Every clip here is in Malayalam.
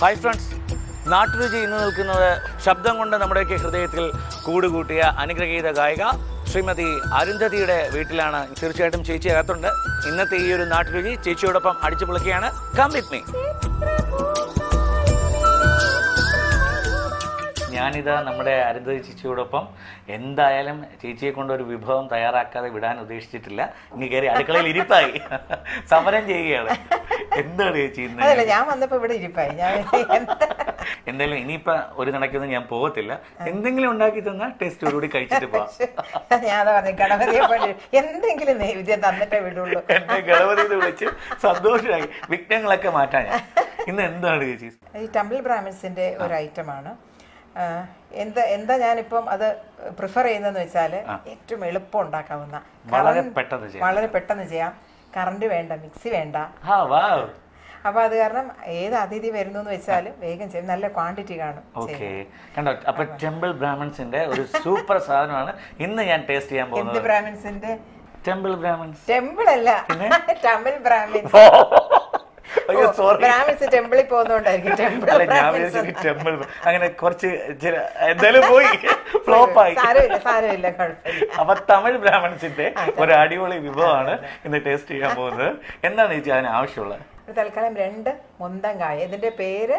ഹായ് ഫ്രണ്ട്സ്, നാട്ടുരുചി ഇന്ന് നിൽക്കുന്നത് ശബ്ദം കൊണ്ട് നമ്മുടെയൊക്കെ ഹൃദയത്തിൽ കൂടുകൂട്ടിയ അനുഗ്രഹീത ഗായിക ശ്രീമതി അരുന്ധതിയുടെ വീട്ടിലാണ്. തീർച്ചയായിട്ടും ചേച്ചി അകത്തുണ്ട്. ഇന്നത്തെ ഈ ഒരു നാട്ടുരുചി ചേച്ചിയോടൊപ്പം അടിച്ചു പൊളിക്കുകയാണ്. Come with me. ഞാനിതാ നമ്മുടെ അരുന്ധതി ചേച്ചിയോടൊപ്പം. എന്തായാലും ചേച്ചിയെ കൊണ്ട് ഒരു വിഭവം തയ്യാറാക്കാതെ വിടാൻ ഉദ്ദേശിച്ചിട്ടില്ല. ഇനി കയറി അടുക്കളയിൽ ഇരിപ്പായി സമരം ചെയ്യുകയാണ്. എന്താണ് ചേച്ചി ഇന്ന്? ഞാൻ വന്നപ്പോ ഇവിടെ ഇരിപ്പായി. എന്തായാലും ഇനിയിപ്പോ ഒരു കണക്കൊന്നും ഞാൻ പോകത്തില്ല. എന്തെങ്കിലും ഉണ്ടാക്കി തന്നാ ടേസ്റ്റോടുകൂടി കഴിച്ചിട്ട് പോവാം. ഞാൻ പറഞ്ഞു ഗണപതിയെ പോലെ എന്തെങ്കിലും നൈവേദ്യം തന്നിട്ടേ വിടുള്ളൂ. എന്നെ ഗണപതിയിൽ വിളിച്ച് സന്തോഷമായി. വിഘ്നങ്ങളൊക്കെ മാറ്റാൻ ഞാൻ. ഇന്ന് എന്താണ് ചേച്ചി? ഈ ടെമ്പിൾ ബ്രാഹ്മിൻസിന്റെ ഒരു ഐറ്റമാണ്. എന്താ ഞാനിപ്പം അത് പ്രിഫർ ചെയ്യുന്നതെന്ന് വെച്ചാൽ ഏറ്റവും എളുപ്പം ഉണ്ടാക്കാവുന്ന, വളരെ പെട്ടെന്ന് ചെയ്യാം. കറണ്ട് വേണ്ട, മിക്സി വേണ്ട. അപ്പൊ അത് കാരണം ഏത് അതിഥി വരുന്നു എന്ന് വെച്ചാലും വേഗം ചെയ്യും. നല്ല ക്വാണ്ടിറ്റി കാണും. കണ്ടോ? അപ്പൊ ടെമ്പിൾ ബ്രാഹ്മിൻസിന്റെ ഒരു സൂപ്പർ സാധനമാണ് ഇന്ന് ഞാൻ ടേസ്റ്റ് ചെയ്യാൻ പോകുന്നത്. എന്ത് ബ്രാഹ്മിൻസിന്റെ? ടെമ്പിൾ ബ്രാഹ്മിൻസ്. ടെമ്പിൾ അല്ല, ടെമ്പിൾ ബ്രാഹ്മിൻസ്. ബ്രാഹ്മിൻസ് ടെമ്പിളിൽ പോകുന്നോണ്ടായിരിക്കും ടെമ്പിൾ. അങ്ങനെ കുറച്ച് എന്തായാലും പോയി ഫ്ലോപ്പായി. സാരമില്ല, കുഴപ്പമില്ല. അപ്പൊ തമിഴ് ബ്രാഹ്മിൻസിന്റെ ഒരു അടിപൊളി വിഭവമാണ് ഇന്ന് ടേസ്റ്റ് ചെയ്യാൻ പോകുന്നത്. എന്താണ് ചേച്ചി അതിന് ആവശ്യമുള്ളത്? തൽക്കാലം 2 മുന്തങ്കായ. ഇതിന്റെ പേര്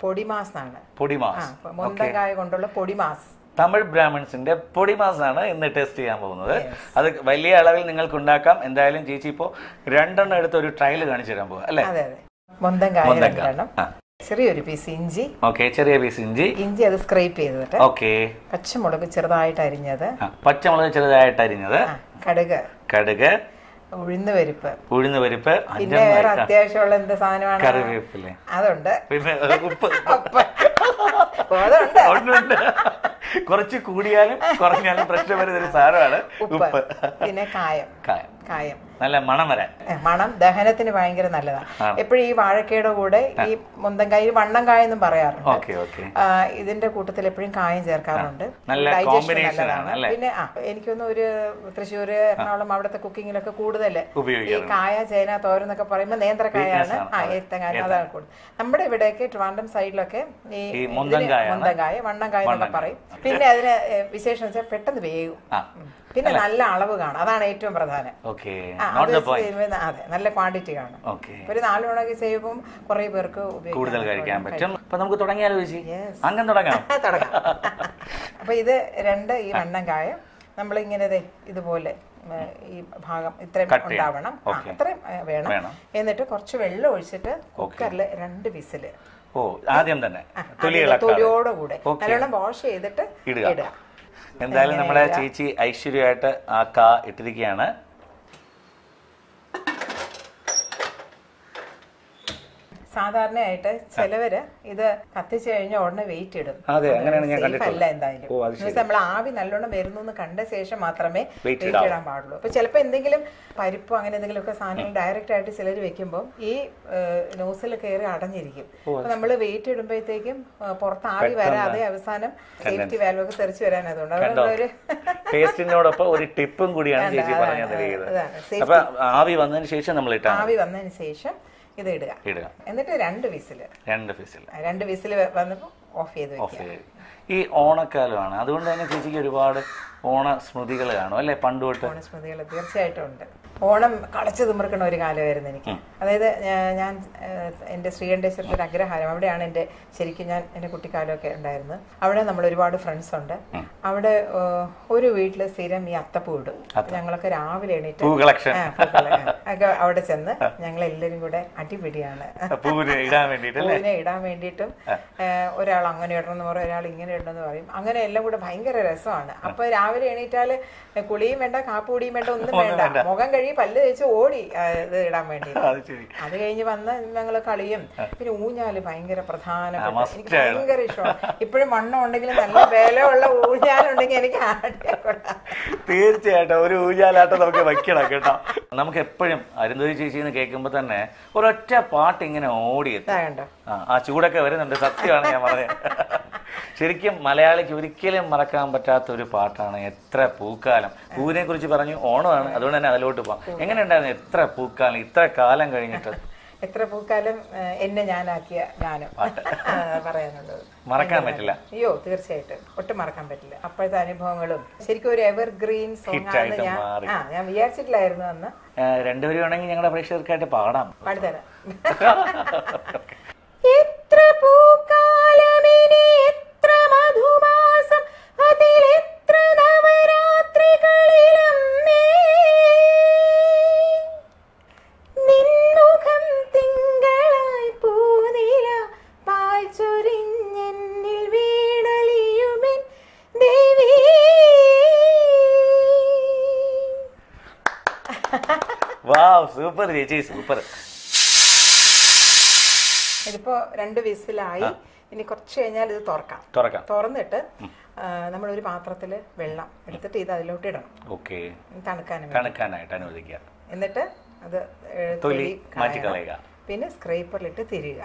പൊടിമാസ് ആണ്. പൊടിമാസ്, മുന്തങ്കായ കൊണ്ടുള്ള പൊടിമാസ്. തമിഴ് ബ്രാഹ്മിൻസിന്റെ പൊടിമാസ് ആണ് ഇന്ന് ടെസ്റ്റ് ചെയ്യാൻ പോകുന്നത്. അത് വലിയ അളവിൽ നിങ്ങൾക്ക് ഉണ്ടാക്കാം. എന്തായാലും ചേച്ചി ഇപ്പോ 2 എടുത്ത് ഒരു ട്രയൽ കാണിച്ചു തരാൻ പോവാ അല്ലേ? അതെ, മുന്തങ്കായ 2. ചെറിയൊരു പീസ് ഇഞ്ചി. ചെറിയ പീസ് ഇഞ്ചി അത് സ്ക്രൈപ്പ് ചെയ്തിട്ട്. പച്ചമുളക് ചെറുതായിട്ട് അരിഞ്ഞത്. കടുക്, ഉഴുന്നുപരിപ്പ്. പിന്നെ വേറെ അത്യാവശ്യമുള്ള എന്ത് സാധനമാണ്? കറിവേപ്പില. അതുണ്ട്. പിന്നെ ഉപ്പ്. അതുണ്ട്. കുറച്ച് കൂടിയാലും കുറഞ്ഞാലും പ്രശ്നം വരുന്ന ഒരു സാധനമാണ് ഉപ്പ്. പിന്നെ കായം. നല്ല മണം വരാൻ. മണം ദഹനത്തിന് ഭയങ്കര നല്ലതാണ്. എപ്പോഴും ഈ വാഴക്കയുടെ കൂടെ ഈ മുന്തങ്കായ, വണ്ണം കായ എന്നും പറയാറുണ്ട്. ഇതിന്റെ കൂട്ടത്തിൽ എപ്പോഴും കായം ചേർക്കാറുണ്ട്. ഡൈജഷൻ നല്ലതാണ്. പിന്നെ എനിക്കൊന്ന് ഒരു തൃശ്ശൂർ, എറണാകുളം അവിടുത്തെ കുക്കിങ്ങിലൊക്കെ കൂടുതൽ ഈ കായ, ചേന, തോരന്നൊക്കെ പറയുമ്പോൾ നേന്ത്രക്കായാണ്. ഏത്തങ്കായ അതാണ് കൂടുതൽ. നമ്മുടെ ഇവിടെയൊക്കെ ട്രിവാൻഡ്രം സൈഡിലൊക്കെ ഈ മുന്തങ്കായ, വണ്ണങ്കായ എന്നൊക്കെ പറയും. പിന്നെ അതിന് വിശേഷം വെച്ചാൽ പെട്ടെന്ന് വേവും. പിന്നെ നല്ല അളവ് കാണും. അതാണ് ഏറ്റവും പ്രധാനം. അതെ, നല്ല ക്വാണ്ടിറ്റി കാണും. ഒരു 4 മണിക്ക് ചെയ്യുമ്പോൾ കുറെ പേർക്ക് കൂടുതൽ കഴിക്കാൻ പറ്റും. നമുക്ക് തുടങ്ങിയാലോ? തുടങ്ങാം. അപ്പൊ ഇത് 2 ഈ വണ്ണങ്കായ നമ്മളിങ്ങനെ ഇതുപോലെ ഈ ഭാഗം ഇത്രയും ഉണ്ടാവണം, അത്രയും വേണം. എന്നിട്ട് കുറച്ച് വെള്ളം ഒഴിച്ചിട്ട് കുക്കറിൽ 2 വിസില് ആദ്യം തന്നെ തൊലിയോടുകൂടെ നല്ലോണം വാഷ് ചെയ്തിട്ട് ഇടുക. എന്തായാലും നമ്മുടെ ചേച്ചി ഐശ്വര്യമായിട്ട് ആ കാ ഇട്ടിരിക്കുകയാണ്. സാധാരണയായിട്ട് ചിലവര് ഇത് കത്തിച്ചു കഴിഞ്ഞ ഉടനെ വെയിറ്റ് ഇടും. അല്ല, എന്തായാലും നമ്മൾ ആവി നല്ലോണം വരുന്നു എന്ന് കണ്ട ശേഷം മാത്രമേ വെയിറ്റ് ഇടാൻ പാടുള്ളൂ. അപ്പൊ ചിലപ്പോ എന്തെങ്കിലും പരിപ്പോ അങ്ങനെ എന്തെങ്കിലും ഒക്കെ സാധനങ്ങൾ ഡയറക്റ്റ് ആയിട്ട് ചിലർ വെക്കുമ്പോൾ ഈ നോസിൽ കയറി അടഞ്ഞിരിക്കും. അപ്പൊ നമ്മൾ വെയിറ്റ് ഇടുമ്പോഴത്തേക്കും പുറത്ത് ആവി വരാതെ അവസാനം സേഫ്റ്റി വാൽവ് ഒക്കെ തെറിച്ചു വരാൻ. അതുകൊണ്ട് ഒരു ടേസ്റ്റിനോടൊപ്പം ഒരു ടിപ്പും കൂടിയാണ് ചേച്ചി പറഞ്ഞത്. ആവി വന്നതിന് ശേഷം ഇത് ഇടുക. എന്നിട്ട് 2 വിസിൽ വന്നപ്പോൾ ഓഫ് ചെയ്ത് വെക്കുക. ഈ ഓണക്കാലമാണ്, അതുകൊണ്ട് തന്നെ ചേച്ചിക്ക് ഒരുപാട് ഓണ സ്മൃതികൾ കാണും അല്ലെ? പണ്ട് തൊട്ട് ഓണസ്മൃതികൾ തീർച്ചയായിട്ടും ഉണ്ട്. ഓണം കളച്ചു തിമിർക്കണ ഒരു കാലമായിരുന്നു എനിക്ക്. അതായത് ഞാൻ എൻ്റെ ശ്രീകണ്ഠേശ്വരത്തെ ഒരു അഗ്രഹാരം, അവിടെയാണ് ശരിക്കും എൻ്റെ കുട്ടിക്കാലമൊക്കെ ഉണ്ടായിരുന്നത്. അവിടെ നമ്മൾ ഒരുപാട് ഫ്രണ്ട്സ് ഉണ്ട്. അവിടെ ഒരു വീട്ടിൽ സ്ഥിരം ഈ അത്തപ്പൂ ഇടും. ഞങ്ങളൊക്കെ രാവിലെ എണീറ്റ് ഒക്കെ അവിടെ ചെന്ന് ഞങ്ങളെല്ലാവരും കൂടെ അടിപിടിയാണ് പൂവിനെ ഇടാൻ വേണ്ടിയിട്ടും. ഒരാൾ അങ്ങനെ ഇടണമെന്ന് പറയും, ഒരാൾ ഇങ്ങനെ ഇടണമെന്ന് പറയും. അങ്ങനെ എല്ലാം കൂടെ ഭയങ്കര രസമാണ്. അപ്പൊ രാവിലെ എണീറ്റാല് കുളിയും വേണ്ട, കാപ്പുടിയും വേണ്ട, ഒന്നും വേണ്ട, മുഖം കഴുകി പല്ല് തേച്ച് ഓടി ഇത് ഇടാൻ വേണ്ടി. അത് കഴിഞ്ഞ് വന്ന് ഞങ്ങള് കളിയും. പിന്നെ ഊഞ്ഞാല് ഭയങ്കര പ്രധാനപ്പെട്ട, എനിക്ക് ഭയങ്കര ഇഷ്ടമാണ്. ഇപ്പോഴും വണ്ണം ഉണ്ടെങ്കിലും നല്ല വിലയുള്ള ഊഞ്ഞാലുണ്ടെങ്കിൽ എനിക്ക് ആടിയാക്കൊള്ളാം. തീർച്ചയായിട്ടും ഒരു ഊഞ്ഞാലാട്ടം നമുക്ക് വയ്ക്കണം കേട്ടോ. നമുക്ക് എപ്പോഴും അരുന്ധതി ചേച്ചിന്ന് കേൾക്കുമ്പോ തന്നെ ഒരൊറ്റ പാട്ട് ഇങ്ങനെ ഓടിയെത്തും. ആ ചൂടൊക്കെ വരുന്നുണ്ട്, സത്യമാണ് ഞാൻ പറഞ്ഞത്. ശരിക്കും മലയാളിക്ക് ഒരിക്കലും മറക്കാൻ പറ്റാത്ത ഒരു പാട്ടാണ് എത്ര പൂക്കാലം. പൂവിനെ കുറിച്ച് പറഞ്ഞു, ഓണമാണ്, അതുകൊണ്ട് തന്നെ അതിലോട്ട് പോവാം. എങ്ങനെ ഉണ്ടായിരുന്നു എത്ര പൂക്കാലം ഇത്ര കാലം കഴിഞ്ഞിട്ട്? എത്ര പൂക്കാലം എന്നെ ഞാനാക്കിയ ഗാനം പറയാനുള്ളത്. മറക്കാൻ പറ്റില്ല. അയ്യോ തീർച്ചയായിട്ടും ഒട്ടും മറക്കാൻ പറ്റില്ല. അപ്പോഴത്തെ അനുഭവങ്ങളും ശരിക്കും ഒരു എവർഗ്രീൻ സോങ് ആണെന്ന് ഞാൻ വിചാരിച്ചിട്ടില്ലായിരുന്നു അന്ന്. രണ്ടുപേരും ആണെങ്കിൽ ഞങ്ങളുടെ പ്രേക്ഷകർക്കായിട്ട് പാടാം. പാടിത്തരാം. എത്ര പൂക്കാലമിനി എത്ര മധുമാസം അതിലെത്ര നവരാത്രികളിലമ്മേ നിൻമുഖം തിങ്കളായി പൂനില പാൽ ചൊരിഞ്ഞെന്നിൽ വീണലിയുമെൻ ദേവി. വാവ്, സൂപ്പർ ചേച്ചി, സൂപ്പർ. ഇതിപ്പോ 2 വിസിലായി. ഇനി കുറച്ച് കഴിഞ്ഞാൽ ഇത് തുറക്കാം. തുറന്നിട്ട് നമ്മളൊരു പാത്രത്തില് വെള്ളം എടുത്തിട്ട് ഇത് അതിലോട്ട് ഇടണം. തണുക്കാനായിട്ട് അനുവദിക്കുക. എന്നിട്ട് അത് തൊലി മാറ്റി കളയുക. പിന്നെ സ്ക്രൈപ്പറിലിട്ട് തിരിയുക.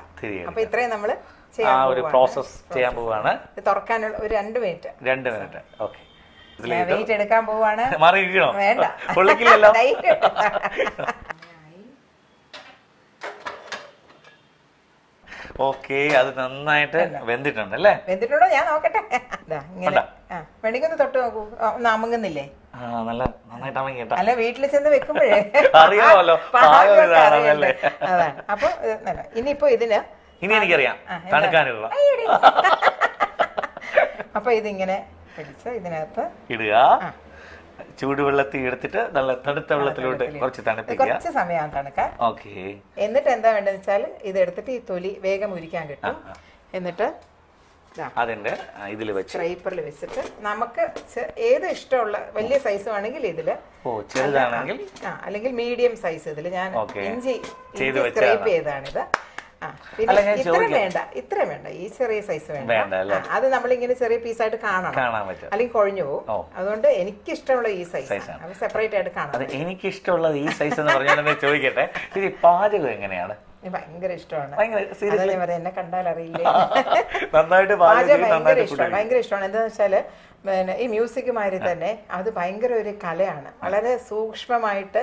അപ്പൊ ഇത്രയും നമ്മള് ചെയ്യാൻ പോവാണ്. തുറക്കാനുള്ള ഒരു 2 മിനിറ്റ്. ഓക്കെ, വെയിറ്റ് എടുക്കാൻ പോവാണ്. വേണ്ട, ഓക്കെ, അത് നന്നായിട്ട് വെന്തിട്ടുണ്ട് അല്ലേ? വെന്തിട്ടുണ്ടോ ഞാൻ നോക്കട്ടെ. വേണമെങ്കിൽ ഒന്ന് തൊട്ട് നോക്കൂ. ഒന്ന് അമങ്ങുന്നില്ലേ? അല്ല, വീട്ടിൽ ചെന്ന് വെക്കുമ്പോഴേ അറിയാമല്ലോ. അതാണ്. അപ്പൊ ഇനിയിപ്പോ ഇതിന് എനിക്കറിയാം തണുക്കാനുള്ള. അപ്പൊ ഇതിങ്ങനെ പിടിച്ച് ഇതിനകത്ത് ഇടുക. ചൂടുവെള്ളത്തിൽ എടുത്തിട്ട് നല്ല തണുത്ത വെള്ളത്തിലോട്ട് കുറച്ച് തണുപ്പിക്കുക. കുറച്ച് സമയം തണുക്കാൻ. ഓക്കെ. എന്നിട്ട് എന്താ വേണ്ടതെന്ന് വെച്ചാൽ ഇത് എടുത്തിട്ട് ഈ തൊലി വേഗം ഉരിക്കാൻ കിട്ടും. എന്നിട്ട് അതിന്റെ ഇതിൽ വെച്ച് സ്ക്രൈപ്പറിൽ വെച്ചിട്ട് നമുക്ക് ഏത് ഇഷ്ടമുള്ള വലിയ സൈസ് ആണെങ്കിൽ ഇതില്, ചെറുതാണെങ്കിൽ അല്ലെങ്കിൽ മീഡിയം സൈസ് ഇതില് ഞാൻ ഇഞ്ചി സ്ക്രൈപ്പ് ചെയ്താണിത്. ഇത്രയും വേണ്ട, ഈ ചെറിയ സൈസ് വേണ്ട. അത് നമ്മളിങ്ങനെ ചെറിയ പീസായിട്ട് കാണണം, അല്ലെങ്കിൽ കൊഴിഞ്ഞു പോകും. അതുകൊണ്ട് എനിക്കിഷ്ടമുള്ള ഈ സൈസ് സെപ്പറേറ്റ് ആയിട്ട് കാണാം. എനിക്കിഷ്ടമുള്ളത് ഈ സൈസ് എന്ന് പറഞ്ഞാൽ ചോദിക്കട്ടെ, പാചകം എങ്ങനെയാണ്? ഭയങ്കര ഇഷ്ടമാണ്. എന്നെ കണ്ടാൽ അറിയില്ലേ, ഭയങ്കര ഇഷ്ടമാണ്. എന്താന്ന് വെച്ചാല് പിന്നെ ഈ മ്യൂസിക്കുമാരി തന്നെ അത് ഭയങ്കര ഒരു കലയാണ്. വളരെ സൂക്ഷ്മമായിട്ട്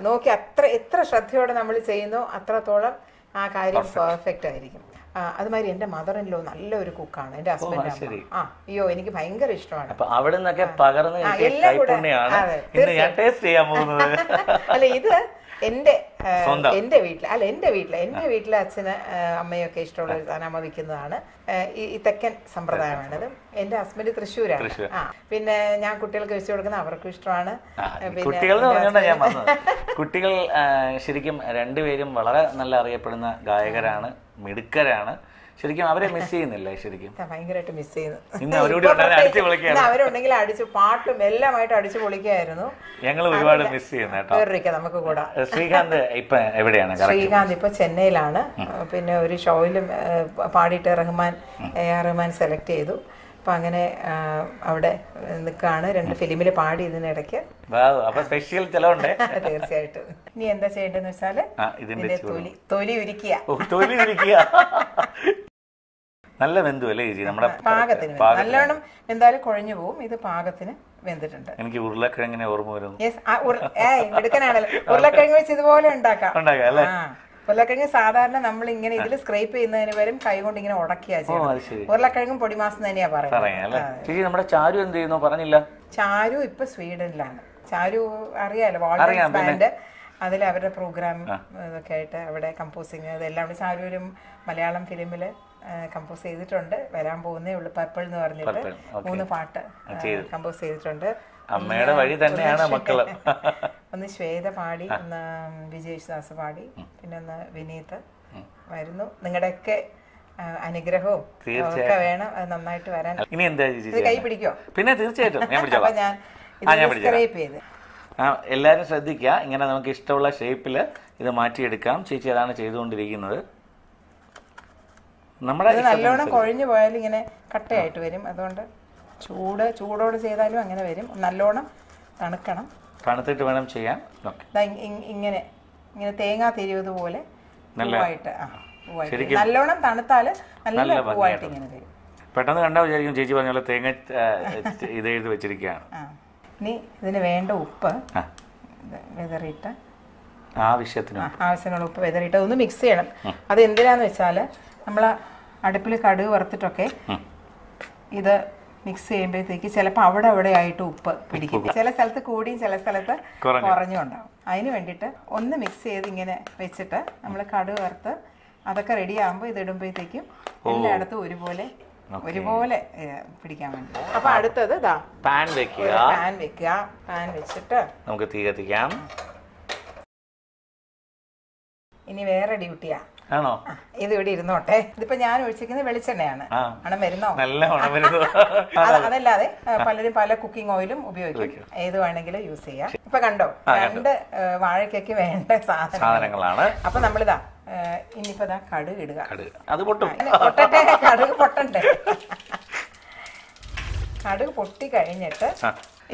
നോക്കി എത്ര ശ്രദ്ധയോടെ നമ്മൾ ചെയ്യുന്നോ അത്രത്തോളം ആ കാര്യം പെർഫെക്റ്റ് ആയിരിക്കും. അതുമാതിരി എന്റെ മദർ ഇൻ ലോ നല്ലൊരു കുക്കാണ്. എന്റെ ഹസ്ബൻഡ്. അയ്യോ, എനിക്ക് ഭയങ്കര ഇഷ്ടമാണ്. അല്ല, ഇത് എന്റെ വീട്ടിലെ അച്ഛന് അമ്മയൊക്കെ ഇഷ്ടമുള്ള ഒരു സാധനം അമ്മ വിൽക്കുന്നതാണ്. ഈ തെക്കൻ സമ്പ്രദായമാണത്. എന്റെ ഹസ്ബൻഡ് തൃശ്ശൂരാണ്. പിന്നെ ഞാൻ കുട്ടികൾക്ക് വെച്ചു കൊടുക്കുന്ന അവർക്കും ഇഷ്ടമാണ്. കുട്ടികൾ ശരിക്കും രണ്ടുപേരും വളരെ നല്ല അറിയപ്പെടുന്ന ഗായകരാണ്, മിടുക്കരാണ്. ശരിക്കും അവരെ മിസ് ചെയ്യുന്നില്ലേ? ശരിക്കും ഭയങ്കരമായിട്ട് മിസ് ചെയ്യുന്നു. അവരുണ്ടെങ്കിൽ അടിച്ചു പാട്ടും എല്ലാമായിട്ട് അടിച്ചു പൊളിക്കായിരുന്നു. ഞങ്ങൾ ഒരുപാട് മിസ് ചെയ്യുന്നു. നമുക്ക് കൂടാ. ശ്രീകാന്ത് ഇപ്പൊ എവിടെയാണ്? ശ്രീകാന്ത് ഇപ്പൊ ചെന്നൈയിലാണ്. പിന്നെ ഒരു ഷോയിലും പാടിയിട്ട് റഹ്മാൻ സെലക്ട് ചെയ്തു. അപ്പൊ അങ്ങനെ അവിടെ നിൽക്കാണ്. 2 ഫിലിമില് പാടി ഇതിനിടയ്ക്ക്. സ്പെഷ്യൽ ചെലവുണ്ട് തീർച്ചയായിട്ടും. ഇനി എന്താ ചെയ്യേണ്ടതെന്ന് വെച്ചാല് ഇതിന്റെ തൊലി ഉരിക്കുക. നല്ല വെന്തു അല്ലേ ചേച്ചി? നമ്മുടെ പാകത്തിന് നല്ലോണം എന്തായാലും കുഴഞ്ഞു പോവും. ഇത് പാകത്തിന് വെന്തിട്ടുണ്ട്. എനിക്ക് ഉരുളക്കിഴങ്ങിനെ ഓർമ്മ വരുന്നു. എടുക്കാനാണല്ലോ. ഉരുളക്കിഴങ്ങ് വെച്ച് ഇതുപോലെ ഉണ്ടാക്കാം. ഉരുളക്കിഴങ്ങ് സാധാരണ നമ്മൾ ഇങ്ങനെ ഇതിൽ സ്ക്രൈപ്പ് ചെയ്യുന്നതിന് പകരം കൈ കൊണ്ട് ഇങ്ങനെ ഉടക്കിയാ ചെയ്യും. ഉരുളക്കിഴങ്ങും പൊടിമാസം തന്നെയാ പറയുന്നത്. ചാരു എന്ത് ചെയ്യുന്നു പറഞ്ഞില്ല? ചാരു ഇപ്പൊ സ്വീഡനിലാണ്. ചാരു അറിയാലോ, വാൾഡൻസ് ബാൻഡ്. അതിൽ അവരുടെ പ്രോഗ്രാം ഇതൊക്കെ ആയിട്ട് അവിടെ കമ്പോസിങ് ഇതെല്ലാം ചാരു മലയാളം ഫിലിമില് കമ്പോസ് ചെയ്തിട്ടുണ്ട്. വരാൻ പോകുന്നേ ഉള്ളു. പർപ്പിൾ എന്ന് പറഞ്ഞിട്ട് 3 പാട്ട് കമ്പോസ് ചെയ്തിട്ടുണ്ട്. അമ്മയുടെ വഴി തന്നെയാണ് മക്കള്. ഒന്ന് ശ്വേത പാടി, ഒന്ന് വിജയേഷ്ദാസ് പാടി, പിന്നെ ഒന്ന് വിനീത് വരുന്നു. നിങ്ങളുടെയൊക്കെ അനുഗ്രഹവും ഒക്കെ വേണം. അത് നന്നായിട്ട് വരാൻ. ഇനി എന്താ കൈ പിടിക്കോ? പിന്നെ തീർച്ചയായിട്ടും ഞാൻ സ്ക്രൈപ്പ് ചെയ്ത്. എല്ലാരും ശ്രദ്ധിക്കുക. ഇങ്ങനെ നമുക്ക് ഇഷ്ടമുള്ള ഷേപ്പില് ഇത് മാറ്റിയെടുക്കാം. ചേച്ചി അതാണ് ചെയ്തുകൊണ്ടിരിക്കുന്നത്. നല്ലോണം കൊഴിഞ്ഞു പോയാൽ ഇങ്ങനെ കട്ടയായിട്ട് വരും. അതുകൊണ്ട് ചൂടോട് ചെയ്താലും അങ്ങനെ വരും. നല്ലോണം തണുക്കണം. തണുത്തിട്ട് വേണം ചെയ്യാൻ. ഇങ്ങനെ തേങ്ങാ തിരിവത് പോലെ പൂവായിട്ട് നല്ലോണം തണുത്താല് നല്ല പൂവായിട്ട് ഇങ്ങനെ വരും. പെട്ടെന്ന് കണ്ടാ വിചാരിക്കും ചേച്ചി പറഞ്ഞ പോലെ തേങ്ങ ഇത് എഴുതി വെച്ചിരിക്കുകയാണ്. ഇനി ഇതിന് വേണ്ട ഉപ്പ് വിതറിയിട്ട് ആവശ്യത്തിനുള്ള ഉപ്പ് വിതറിയിട്ട് ഒന്ന് മിക്സ് ചെയ്യണം. അത് എന്തിനാന്ന് വെച്ചാൽ നമ്മൾ അടുപ്പിൽ കടുക് വറുത്തിട്ടൊക്കെ ഇത് മിക്സ് ചെയ്യുമ്പോഴത്തേക്ക് ചിലപ്പോൾ അവിടെ ആയിട്ട് ഉപ്പ് പിടിക്കും. ചില സ്ഥലത്ത് കൂടിയും ചില സ്ഥലത്ത് കുറഞ്ഞും ഉണ്ടാവും. അതിന് വേണ്ടിയിട്ട് ഒന്ന് മിക്സ് ചെയ്ത് ഇങ്ങനെ വെച്ചിട്ട് നമ്മൾ കടുക് വറുത്ത് അതൊക്കെ റെഡി ആകുമ്പോൾ ഇത് ഇടുമ്പോഴത്തേക്കും എല്ലായിടത്തും ഒരുപോലെ പിടിക്കാൻ വേണ്ടി. അപ്പൊ അടുത്തത് പാൻ വെക്കുക. പാൻ വെച്ചിട്ട് നമുക്ക് തീ കത്തിക്കാം. ഇനി വേറെ ഡ്യൂട്ടിയാ. ആണോ? ഇത് ഇവിടെ ഇരുന്നോട്ടെ. ഇതിപ്പോ ഞാൻ ഒഴിച്ചിരിക്കുന്നത് വെളിച്ചെണ്ണയാണ്. മണം വരുന്നോ? അതല്ലാതെ പലരും പല കുക്കിംഗ് ഓയിലും ഉപയോഗിക്കും. ഏത് വേണമെങ്കിലും യൂസ് ചെയ്യാം. ഇപ്പൊ കണ്ടോ, 2 വാഴയ്ക്കൊക്കെ വേണ്ട സാധനങ്ങളാണ്. അപ്പൊ നമ്മളിതാ ഇനിയിപ്പോ കടുക് ഇടുക. പൊട്ടട്ടെ, കടുക് പൊട്ടണ്ടേ. കടുക് പൊട്ടി കഴിഞ്ഞിട്ട്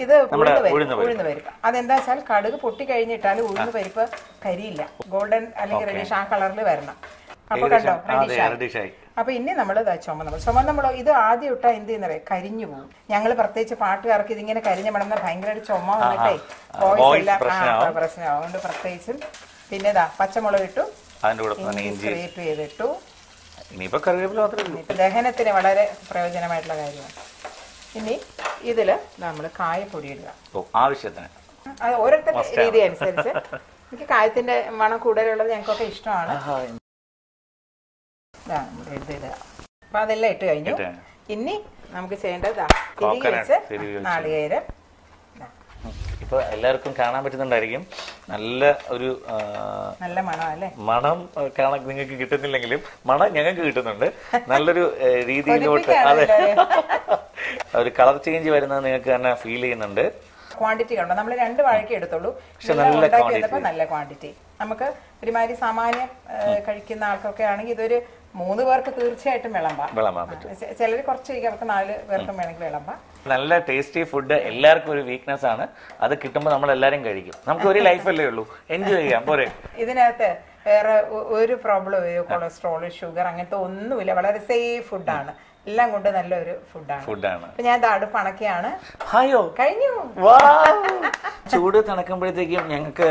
ഇത് ഉഴുന്ന് പരിപ്പ്. അതെന്താ വെച്ചാൽ കടുക് പൊട്ടി കഴിഞ്ഞിട്ടാൽ ഉഴുന്ന് പരിപ്പ് കരിയില്ല, ഗോൾഡൻ അല്ലെങ്കിൽ റെഡിഷ് ആ കളറിൽ വരണം. അപ്പൊ കണ്ടോ, റെഡിഷായി. അപ്പൊ ഇനി നമ്മൾ ചുമന്നമുളോ ഇത് ആദ്യം ഇട്ടാ എന്ത് ചെയ്യുന്ന കരിഞ്ഞു പോകും. ഞങ്ങൾ പ്രത്യേകിച്ച് പാട്ടുകാർക്ക് ഇതിങ്ങനെ കരിഞ്ഞ മണന്ന ഭയങ്കരമായിട്ട് ചുമ വന്നിട്ടേ വോയിസ് എല്ലാം പ്രശ്നമാവും. അതുകൊണ്ട് പ്രത്യേകിച്ചും. പിന്നെ പച്ചമുളക് ഇട്ടു, സ്ക്രേപ്പ് ചെയ്തിട്ടു. ദഹനത്തിന് വളരെ പ്രയോജനമായിട്ടുള്ള കാര്യമാണ്. ഇനി ഇതില് നമ്മൾ കായപ്പൊടി ഇടുക ആവശ്യത്തിന്. അത് ഓരോരുത്തരുടെ രീതി അനുസരിച്ച്. എനിക്ക് കായത്തിന്റെ മണം കൂടുതലുള്ളത് ഞങ്ങൾക്കൊക്കെ ഇഷ്ടമാണ്. അപ്പൊ അതെല്ലാം ഇട്ട് കഴിഞ്ഞു. ഇനി നമുക്ക് ചെയ്യേണ്ടത് തിരികെ വെച്ച് നാളികേരം. ഇപ്പൊ എല്ലാവർക്കും കാണാൻ പറ്റുന്നുണ്ടായിരിക്കും, നല്ല മണം അല്ലേ. മണം കാണാൻ നിങ്ങൾക്ക് കിട്ടുന്നില്ലെങ്കിലും മണം ഞങ്ങൾക്ക് കിട്ടുന്നുണ്ട്. നല്ലൊരു രീതിയിലോട്ട് അതെ ഒരു കളർ ചേഞ്ച് വരുന്നത് നിങ്ങൾക്ക് തന്നെ ഫീൽ ചെയ്യുന്നുണ്ട്. ക്വാണ്ടിറ്റി കണ്ടോ, നമ്മൾ 2 വാഴയ്ക്ക് എടുത്തുള്ളൂ. നല്ല ക്വാണ്ടിറ്റി. നമുക്ക് ഒരുമാതിരി സാമാന്യം കഴിക്കുന്ന ആൾക്കൊക്കെ ആണെങ്കിൽ ഇതൊരു 3 പേർക്ക് തീർച്ചയായിട്ടും വിളമ്പാം. ചിലർ കുറച്ച് കഴിക്കും, അവർക്ക് 4 പേർക്കും വേണമെങ്കിൽ വിളമ്പാം. നല്ല ടേസ്റ്റി ഫുഡ് എല്ലാവർക്കും ഒരു വീക്ക്നെസ് ആണ്. അത് കിട്ടുമ്പോൾ നമ്മൾ എല്ലാരും കഴിക്കും. നമുക്ക് ഒരു ലൈഫല്ലേ ഉള്ളൂ, എൻജോയ് ചെയ്യാം പോരെ. ഇതിനകത്ത് വേറെ ഒരു പ്രോബ്ലം, കൊളസ്ട്രോൾ, ഷുഗർ അങ്ങനത്തെ ഒന്നുമില്ല. വളരെ സേഫ് ഫുഡാണ്. എല്ലാം കൊണ്ട് നല്ലൊരു ഫുഡാണ്. അപ്പൊ ഞാൻ അടുപ്പ് അണക്കിയാണ്. കഴിഞ്ഞു. ചൂട് തണുക്കുമ്പോഴത്തേക്കും ഞങ്ങൾക്ക്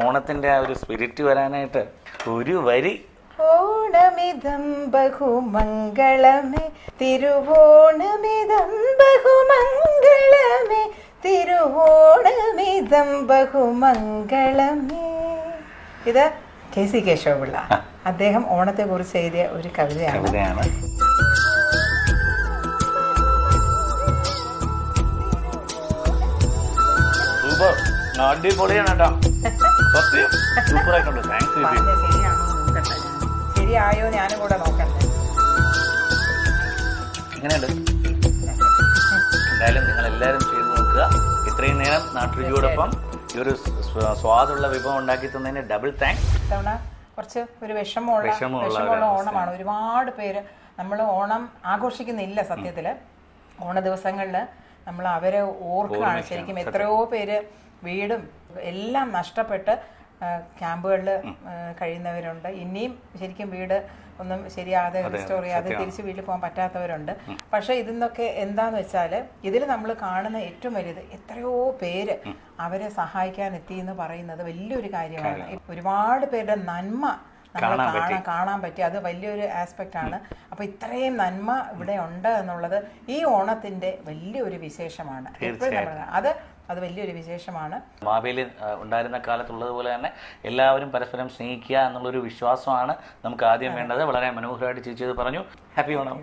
ഓണത്തിന്റെ ആ ഒരു സ്പിരിറ്റ് വരാനായിട്ട് ഒരു വരി. ഓണമിതം ബഹുമംഗളമേ തിരുവോണമിതം ബഹുമംഗളമേ തിരുവോണമിതം ബഹുമംഗളമേ. ഇത് KC കേശവപിള്ള, അദ്ദേഹം ഓണത്തെ കുറിച്ച് എഴുതിയ ഒരു കവിതയാണ്. അടിപൊളിയാണ് കേട്ടോ, സൂപ്പറായിട്ടുണ്ട്. ശരിയായോ ഞാനും കൂടെ നോക്കണ്ടേ. എങ്ങനെയുണ്ട്? എന്തായാലും നിങ്ങൾ എല്ലാവരും ചെയ്ത് നോക്കുക. ഇത്രയും നേരം നാട്ടുരുചിയോടൊപ്പം ഈ ഒരു സ്വാദുള്ള വിഭവം ഉണ്ടാക്കി തന്നതിന് ഡബിൾ താങ്ക്സ്. ഇത്തവണ കുറച്ച് ഒരു വിഷമമുള്ള ഓണമാണ്. ഒരുപാട് പേര് നമ്മൾ ഓണം ആഘോഷിക്കുന്നില്ല. സത്യത്തില് ഓണ ദിവസങ്ങളിൽ നമ്മൾ അവരെ ഓർക്കുകയാണ് ശരിക്കും. എത്രയോ പേര് വീടും എല്ലാം നഷ്ടപ്പെട്ട് ക്യാമ്പുകളിൽ കഴിയുന്നവരുണ്ട്. ഇനിയും ശരിക്കും വീട് ഒന്നും ശരിയാതെ റെസ്റ്റോർ ചെയ്യാതെ തിരിച്ച് വീട്ടിൽ പോകാൻ പറ്റാത്തവരുണ്ട്. പക്ഷെ ഇതിന്നൊക്കെ എന്താന്ന് വെച്ചാൽ ഇതിൽ നമ്മൾ കാണുന്ന ഏറ്റവും വലുത് എത്രയോ പേര് അവരെ സഹായിക്കാൻ എത്തി എന്ന് പറയുന്നത് വലിയൊരു കാര്യമാണ്. ഒരുപാട് പേരുടെ നന്മ നമ്മൾ കാണാൻ പറ്റി. അത് വലിയൊരു ആസ്പെക്റ്റ് ആണ്. അപ്പൊ ഇത്രയും നന്മ ഇവിടെ ഉണ്ട് എന്നുള്ളത് ഈ ഓണത്തിന്റെ വലിയൊരു വിശേഷമാണ്. അത് വലിയൊരു വിശേഷമാണ്. മാവേലി ഉണ്ടായിരുന്ന കാലത്തുള്ളതുപോലെ തന്നെ എല്ലാവരും പരസ്പരം സ്നേഹിക്കുക എന്നുള്ളൊരു വിശ്വാസമാണ് നമുക്ക് ആദ്യം വേണ്ടത്. വളരെ മനോഹരമായിട്ട് ചേച്ചി പറഞ്ഞു. ഹാപ്പി ഓണം.